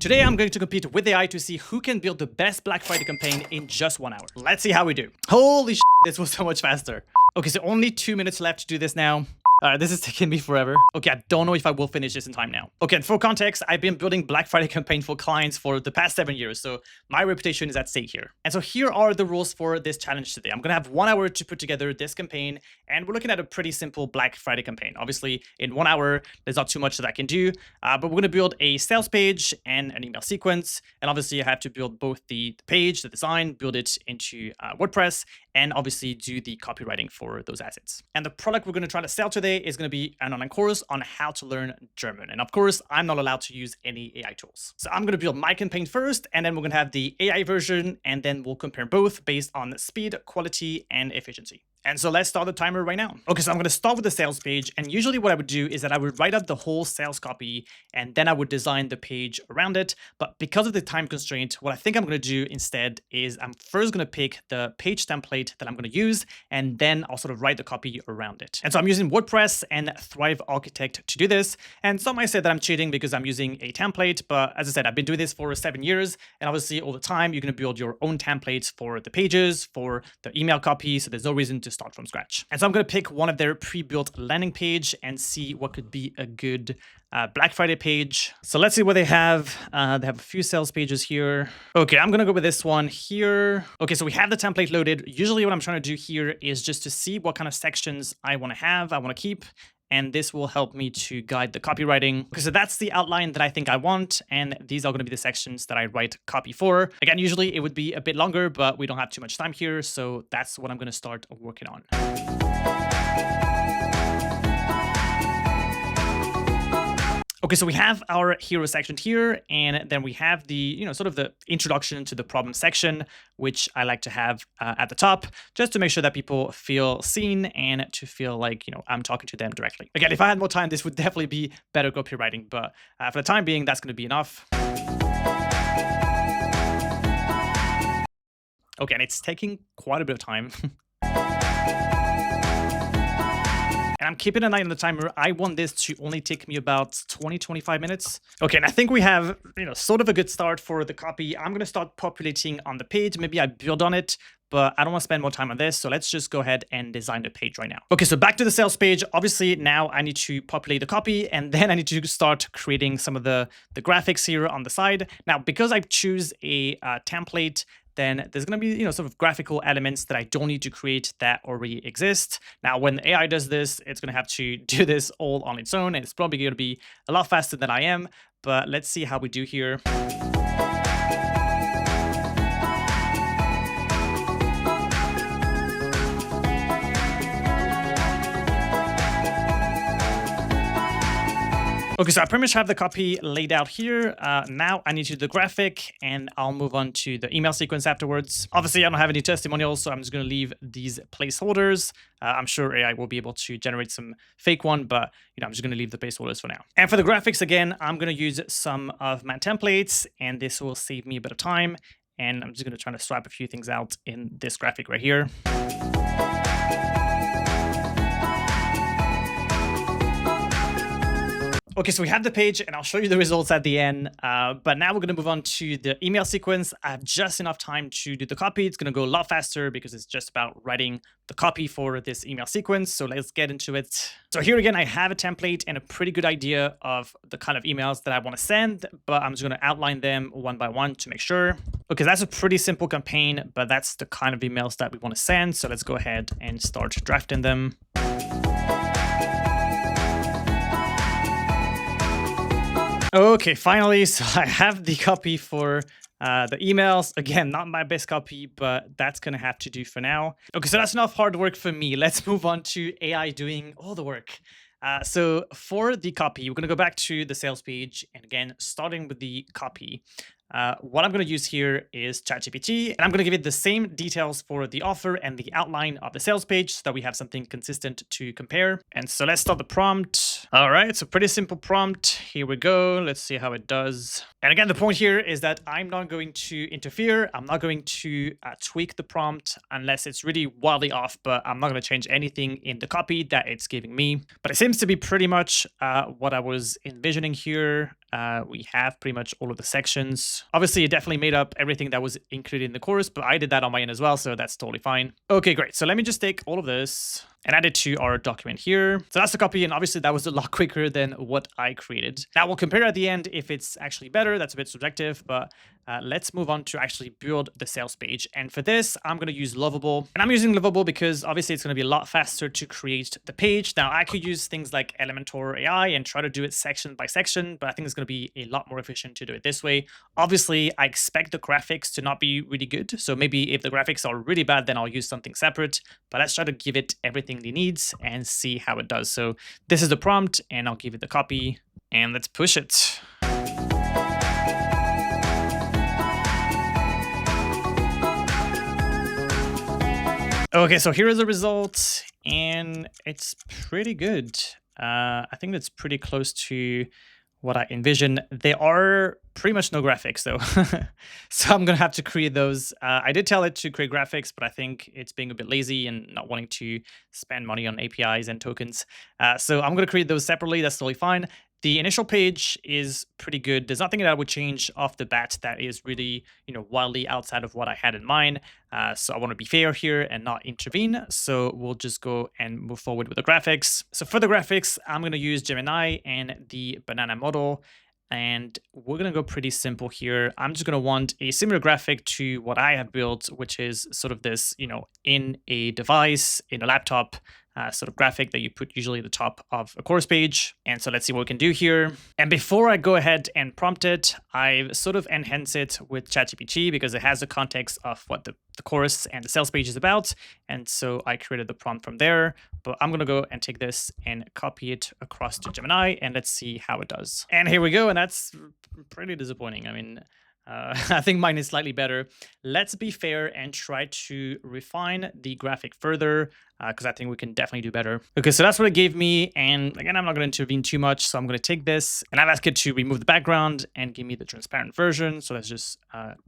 Today I'm going to compete with AI to see who can build the best Black Friday campaign in just 1 hour. Let's see how we do. Holy shit, this was so much faster. Okay, so only 2 minutes left to do this now. This is taking me forever. Okay, I don't know if I will finish this in time now. Okay, and for context, I've been building Black Friday campaign for clients for the past 7 years, so my reputation is at stake here. And so here are the rules for this challenge today. I'm gonna have 1 hour to put together this campaign, and we're looking at a pretty simple Black Friday campaign. Obviously, in 1 hour, there's not too much that I can do, but we're gonna build a sales page and an email sequence. And obviously, I have to build both the page, the design, build it into WordPress, and obviously do the copywriting for those assets. And the product we're gonna try to sell today is going to be an online course on how to learn German. And of course, I'm not allowed to use any AI tools. So I'm going to build my campaign first, and then we're going to have the AI version, and then we'll compare both based on speed, quality, and efficiency. And so let's start the timer right now. Okay, so I'm going to start with the sales page. And usually what I would do is that I would write up the whole sales copy, and then I would design the page around it. But because of the time constraint, what I think I'm going to do instead is I'm first going to pick the page template that I'm going to use, and then I'll sort of write the copy around it. And so I'm using WordPress and Thrive Architect to do this. And some might say that I'm cheating because I'm using a template. But as I said, I've been doing this for 7 years. And obviously all the time, you're going to build your own templates for the pages, for the email copy. So there's no reason to start from scratch. And so I'm going to pick one of their pre-built landing page and see what could be a good Black Friday page. So let's see what they have. They have a few sales pages here. Okay, I'm gonna go with this one here. Okay, so we have the template loaded. Usually what I'm trying to do here is just to see what kind of sections I want to keep. And this will help me to guide the copywriting. Okay, so that's the outline that I think I want. And these are going to be the sections that I write copy for. Again, usually it would be a bit longer, but we don't have too much time here. So that's what I'm going to start working on. Okay, so we have our hero section here, and then we have the, sort of the introduction to the problem section, which I like to have at the top, just to make sure that people feel seen and to feel like, I'm talking to them directly. Again, if I had more time, this would definitely be better copywriting, but for the time being, that's going to be enough. Okay, and it's taking quite a bit of time. And I'm keeping an eye on the timer. I want this to only take me about 20-25 minutes. Okay, and I think we have, sort of a good start for the copy. I'm going to start populating on the page. Maybe I build on it, but I don't want to spend more time on this. So let's just go ahead and design the page right now. Okay, so back to the sales page. Obviously, now I need to populate the copy, and then I need to start creating some of the graphics here on the side. Now, because I choose a template, then there's going to be, sort of graphical elements that I don't need to create that already exist. Now, when AI does this, it's going to have to do this all on its own, and it's probably going to be a lot faster than I am. But let's see how we do here. Okay, so I pretty much have the copy laid out here. Now I need to do the graphic, and I'll move on to the email sequence afterwards. Obviously, I don't have any testimonials, so I'm just going to leave these placeholders. I'm sure AI will be able to generate some fake one, but I'm just going to leave the placeholders for now. And for the graphics, again, I'm going to use some of my templates, and this will save me a bit of time. And I'm just going to try to swap a few things out in this graphic right here. Okay, so we have the page, and I'll show you the results at the end. But now we're going to move on to the email sequence. I have just enough time to do the copy. It's going to go a lot faster because it's just about writing the copy for this email sequence. So let's get into it. So here again, I have a template and a pretty good idea of the kind of emails that I want to send, but I'm just going to outline them one by one to make sure. Okay, that's a pretty simple campaign, but that's the kind of emails that we want to send. So let's go ahead and start drafting them. Okay, finally, so I have the copy for the emails. Again, not my best copy, but that's going to have to do for now. Okay, so that's enough hard work for me. Let's move on to AI doing all the work. So for the copy, we're going to go back to the sales page. And again, starting with the copy. What I'm going to use here is ChatGPT, and I'm going to give it the same details for the offer and the outline of the sales page so that we have something consistent to compare. And so let's start the prompt. All right, it's a pretty simple prompt. Here we go. Let's see how it does. And again, the point here is that I'm not going to interfere. I'm not going to tweak the prompt unless it's really wildly off, but I'm not going to change anything in the copy that it's giving me. But it seems to be pretty much what I was envisioning here. we have pretty much all of the sections. Obviously, it definitely made up everything that was included in the course, but I did that on my end as well, so that's totally fine. Okay, great. So let me just take all of this and add it to our document here. So that's the copy, and obviously that was a lot quicker than what I created. Now we'll compare at the end if it's actually better. That's a bit subjective, but let's move on to actually build the sales page. And for this, I'm going to use Lovable. And I'm using Lovable because obviously it's going to be a lot faster to create the page. Now I could use things like Elementor AI and try to do it section by section, but I think it's going to be a lot more efficient to do it this way. Obviously, I expect the graphics to not be really good. So maybe if the graphics are really bad, then I'll use something separate. But let's try to give it everything it needs and see how it does. So this is the prompt, and I'll give it the copy, and let's push it. Okay, so here is the result, and it's pretty good. I think that's pretty close to what I envision. There are pretty much no graphics though. So I'm gonna have to create those. I did tell it to create graphics, but I think it's being a bit lazy and not wanting to spend money on APIs and tokens. So I'm gonna create those separately. That's totally fine. The initial page is pretty good. There's nothing that I would change off the bat that is really, wildly outside of what I had in mind. So I want to be fair here and not intervene. So we'll just go and move forward with the graphics. So for the graphics, I'm going to use Gemini and the banana model. And we're going to go pretty simple here. I'm just going to want a similar graphic to what I have built, which is sort of this, in a device, in a laptop, sort of graphic that you put usually at the top of a course page. And so let's see what we can do here. And before I go ahead and prompt it, I've sort of enhanced it with ChatGPT because it has the context of what the course and the sales page is about. And so I created the prompt from there. But I'm going to go and take this and copy it across to Gemini, and let's see how it does. And here we go. And that's pretty disappointing. I mean, I think mine is slightly better. Let's be fair and try to refine the graphic further because I think we can definitely do better. Okay, so that's what it gave me. And again, I'm not going to intervene too much. So I'm going to take this and I've asked it to remove the background and give me the transparent version. So let's just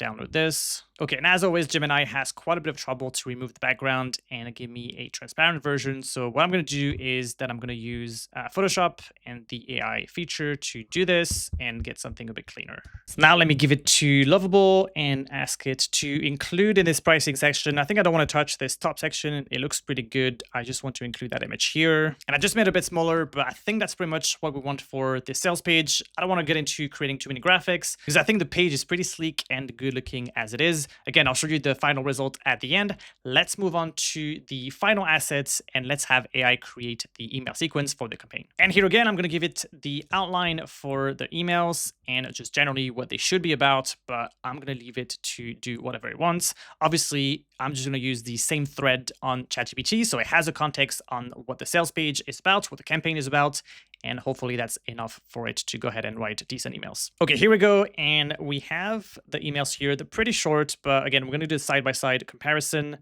download this. Okay, and as always, Gemini has quite a bit of trouble to remove the background and give me a transparent version. So what I'm going to do is that I'm going to use Photoshop and the AI feature to do this and get something a bit cleaner. So now let me give it to Lovable and ask it to include in this pricing section. I think I don't want to touch this top section. It looks pretty good. I just want to include that image here. And I just made it a bit smaller, but I think that's pretty much what we want for the sales page. I don't want to get into creating too many graphics because I think the page is pretty sleek and good looking as it is. Again, I'll show you the final result at the end. Let's move on to the final assets and let's have AI create the email sequence for the campaign. And here again, I'm going to give it the outline for the emails and just generally what they should be about, but I'm going to leave it to do whatever it wants. Obviously, I'm just going to use the same thread on ChatGPT, so it has a context on what the sales page is about, what the campaign is about, and hopefully that's enough for it to go ahead and write decent emails. Okay, here we go, and we have the emails here. They're pretty short, but again, we're going to do a side-by-side comparison.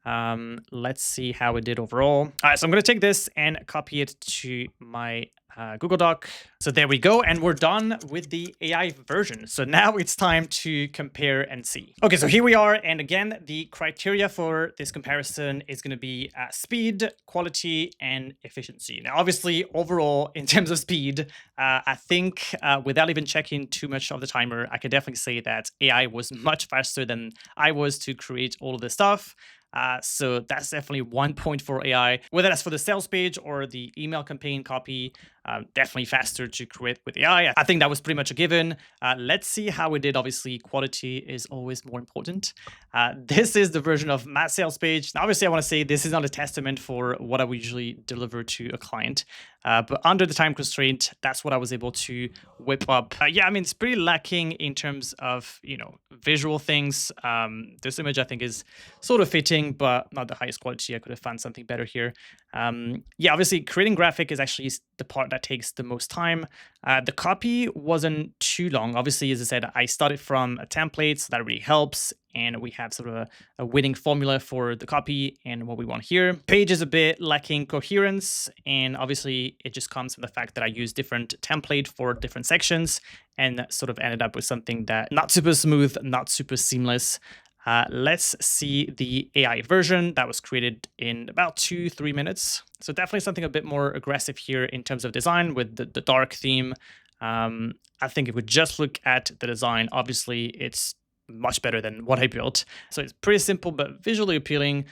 Let's see how it did overall. All right, so I'm going to take this and copy it to my Google Doc. So there we go. And we're done with the AI version. So now it's time to compare and see. Okay, so here we are. And again, the criteria for this comparison is going to be speed, quality, and efficiency. Now, obviously, overall, in terms of speed, I think without even checking too much of the timer, I can definitely say that AI was much faster than I was to create all of this stuff. So that's definitely 1 point for AI. Whether that's for the sales page or the email campaign copy, definitely faster to create with AI. I think that was pretty much a given. Let's see how we did. Obviously, quality is always more important. This is the version of my sales page. Now, obviously, I want to say this is not a testament for what I would usually deliver to a client. But under the time constraint, that's what I was able to whip up. Yeah, I mean, it's pretty lacking in terms of, visual things. This image, I think, is sort of fitting, but not the highest quality. I could have found something better here. Yeah, obviously, creating graphic is actually the part that takes the most time. The copy wasn't too long. Obviously, as I said, I started from a template, so that really helps. And we have sort of a winning formula for the copy and what we want here. Page is a bit lacking coherence. And obviously, it just comes from the fact that I use different template for different sections and sort of ended up with something that not super smooth, not super seamless. Let's see the AI version that was created in about 2-3 minutes. So definitely something a bit more aggressive here in terms of design with the dark theme. I think if we just look at the design, obviously it's much better than what I built. So it's pretty simple but visually appealing.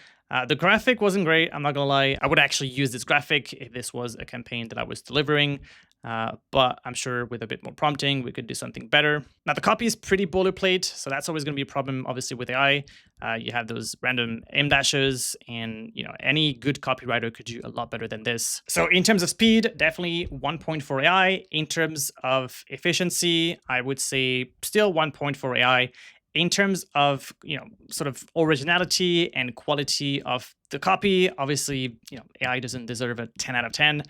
The graphic wasn't great, I'm not gonna lie. I would actually use this graphic if this was a campaign that I was delivering, but I'm sure with a bit more prompting, we could do something better. Now, the copy is pretty boilerplate, so that's always gonna be a problem, obviously, with AI. You have those random M dashes, and any good copywriter could do a lot better than this. So in terms of speed, definitely 1 point for AI. In terms of efficiency, I would say still 1 point for AI. In terms of sort of originality and quality of the copy, obviously AI doesn't deserve a 10 out of 10.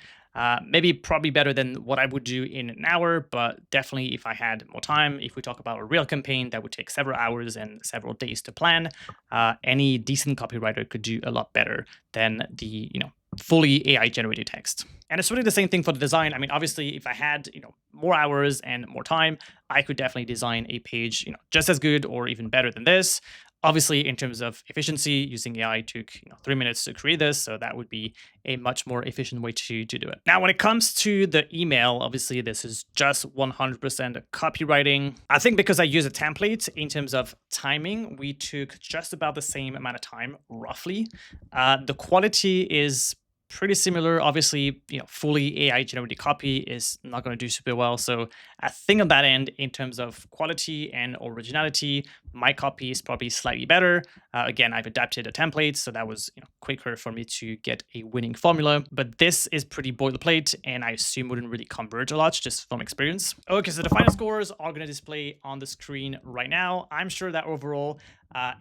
Maybe probably better than what I would do in an hour, but definitely if I had more time, if we talk about a real campaign that would take several hours and several days to plan, any decent copywriter could do a lot better than the fully AI generated text. And it's really the same thing for the design. I mean, obviously, if I had more hours and more time, I could definitely design a page just as good or even better than this. Obviously, in terms of efficiency, using AI took 3 minutes to create this, so that would be a much more efficient way to do it. Now, when it comes to the email, obviously this is just 100% copywriting. I think because I use a template in terms of timing, we took just about the same amount of time, roughly. The quality is pretty similar. Obviously, fully AI generated copy is not going to do super well. So I think on that end, in terms of quality and originality, my copy is probably slightly better. Again, I've adapted a template, so that was quicker for me to get a winning formula. But this is pretty boilerplate, and I assume wouldn't really converge a lot, just from experience. Okay, so the final scores are going to display on the screen right now. I'm sure that overall,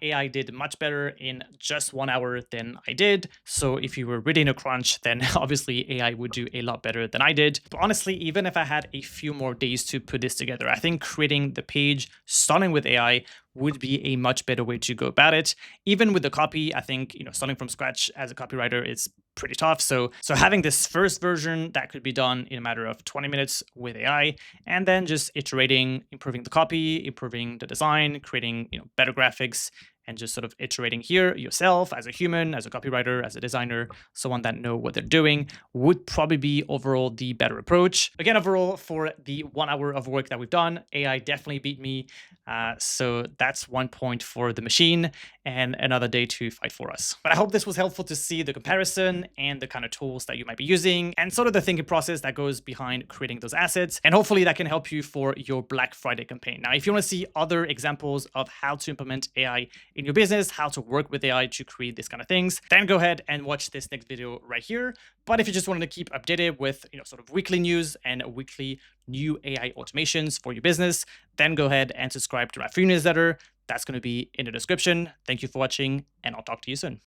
AI did much better in just 1 hour than I did. So if you were really in a crunch, then obviously AI would do a lot better than I did. But honestly, even if I had a few more days to put this together, I think creating the page starting with AI would be a much better way to go about it. Even with the copy, I think starting from scratch as a copywriter is pretty tough. So having this first version that could be done in a matter of 20 minutes with AI, and then just iterating, improving the copy, improving the design, creating better graphics, and just sort of iterating here yourself as a human, as a copywriter, as a designer, someone that know what they're doing, would probably be overall the better approach. Again, overall, for the 1 hour of work that we've done, AI definitely beat me. So that's 1 point for the machine and another day to fight for us. But I hope this was helpful to see the comparison and the kind of tools that you might be using and sort of the thinking process that goes behind creating those assets. And hopefully that can help you for your Black Friday campaign. Now, if you want to see other examples of how to implement AI in your business, how to work with AI to create these kind of things, then go ahead and watch this next video right here. But if you just wanted to keep updated with sort of weekly news and weekly new AI automations for your business, then go ahead and subscribe to my free newsletter. That's going to be in the description. Thank you for watching, and I'll talk to you soon.